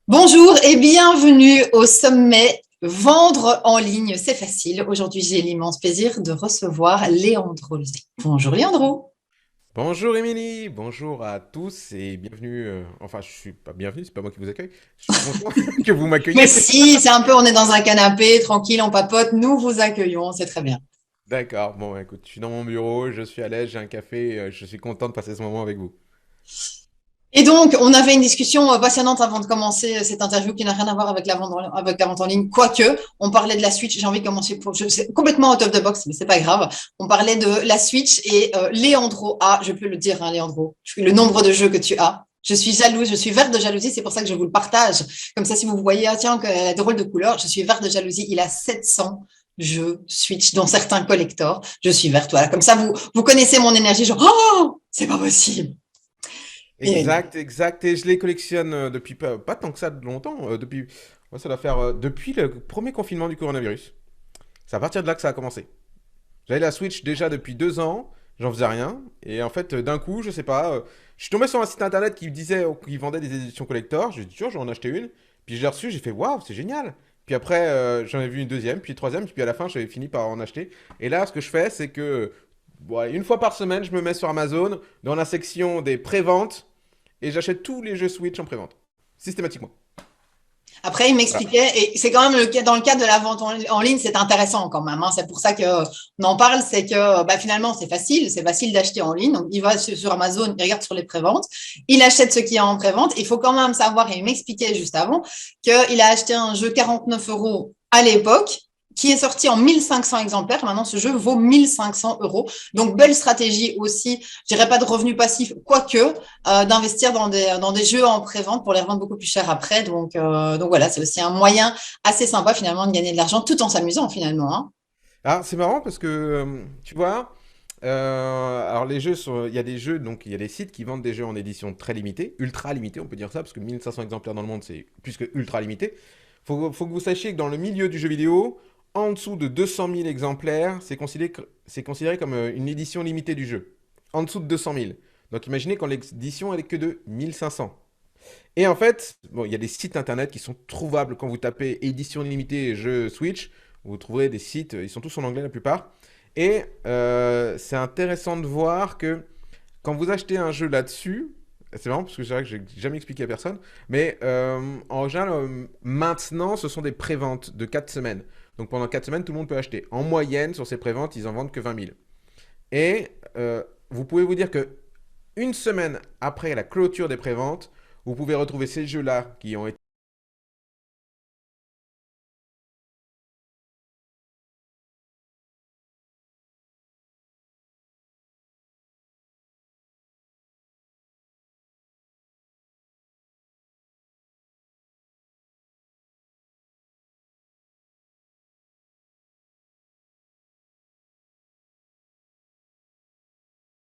Bonjour et bienvenue au sommet Vendre en ligne, c'est facile. Aujourd'hui, j'ai l'immense plaisir de recevoir Léandro Lezé. Bonjour Léandro. Bonjour Émilie, bonjour à tous et bienvenue. Enfin, je suis pas bienvenue, c'est pas moi qui vous accueille. Je suis content que vous Mais m'accueillez. si, c'est un peu, on est dans un canapé, tranquille, on papote, nous vous accueillons, c'est très bien. D'accord, bon, bah, écoute, je suis dans mon bureau, je suis à l'aise, j'ai un café, je suis content de passer ce moment avec vous. Et donc, on avait une discussion passionnante avant de commencer cette interview qui n'a rien à voir avec avec la vente en ligne. Quoique, on parlait de la Switch. J'ai envie de commencer c'est complètement out of the box, mais c'est pas grave. On parlait de la Switch et Léandro a, je peux le dire, hein, Léandro, le nombre de jeux que tu as. Je suis jalouse, je suis verte de jalousie, c'est pour ça que je vous le partage. Comme ça, si vous voyez, ah, tiens, a drôle de couleur, je suis verte de jalousie. Il a 700 jeux Switch, dont certains collector. Je suis verte, voilà. Comme ça, vous connaissez mon énergie, genre, oh, c'est pas possible. Et Exact, exact, et je les collectionne depuis pas tant que ça de longtemps, depuis, moi, ça doit faire depuis le premier confinement du coronavirus. C'est à partir de là que ça a commencé. J'avais la Switch déjà depuis 2 ans, j'en faisais rien. Et en fait, d'un coup, je sais pas, je suis tombé sur un site internet qui disait qu'il vendait des éditions collector. J'ai dit, tiens, je vais en acheter une. Puis je l'ai reçue, j'ai fait, waouh, c'est génial. Puis après, j'en ai vu une deuxième, puis une troisième, puis à la fin, j'avais fini par en acheter. Et là, ce que je fais, c'est que, ouais, une fois par semaine, je me mets sur Amazon, dans la section des préventes, et j'achète tous les jeux Switch en prévente. Systématiquement. après, il Voilà. m'expliquait, et c'est quand même le cas, dans le cadre de la vente en ligne, c'est intéressant quand même, hein. C'est pour ça qu'on en parle, c'est que bah, finalement, c'est facile d'acheter en ligne. Donc, il va sur Amazon, il regarde sur les préventes, il achète ce qu'il y a en prévente. Il faut quand même savoir, et il m'expliquait juste avant, qu'il a acheté un jeu 49 euros à l'époque, qui est sorti en 1500 exemplaires. Maintenant, ce jeu vaut 1500 euros. Donc, belle stratégie aussi, je dirais pas de revenus passifs, quoique, d'investir dans des jeux en pré-vente pour les revendre beaucoup plus cher après. Donc voilà, c'est aussi un moyen assez sympa finalement de gagner de l'argent tout en s'amusant finalement, hein. Ah, c'est marrant parce que, tu vois, alors les jeux sont, il y a des jeux, donc il y a des sites qui vendent des jeux en édition très limitée, ultra limitée, on peut dire ça, parce que 1500 exemplaires dans le monde, c'est plus que ultra limité. Faut que vous sachiez que dans le milieu du jeu vidéo, en dessous de 200 000 exemplaires, c'est considéré comme une édition limitée du jeu. En dessous de 200 000. Donc imaginez quand l'édition elle est que de 1500. Et en fait, bon, il y a des sites internet qui sont trouvables quand vous tapez édition limitée jeu Switch. Vous trouverez des sites, ils sont tous en anglais la plupart. Et c'est intéressant de voir que quand vous achetez un jeu là-dessus, c'est marrant parce que c'est vrai que j'ai jamais expliqué à personne, mais en général, maintenant, ce sont des préventes de 4 semaines. Donc pendant 4 semaines, tout le monde peut acheter. En moyenne, sur ces préventes, ils en vendent que 20 000. Et vous pouvez vous dire que une semaine après la clôture des préventes, vous pouvez retrouver ces jeux-là qui ont été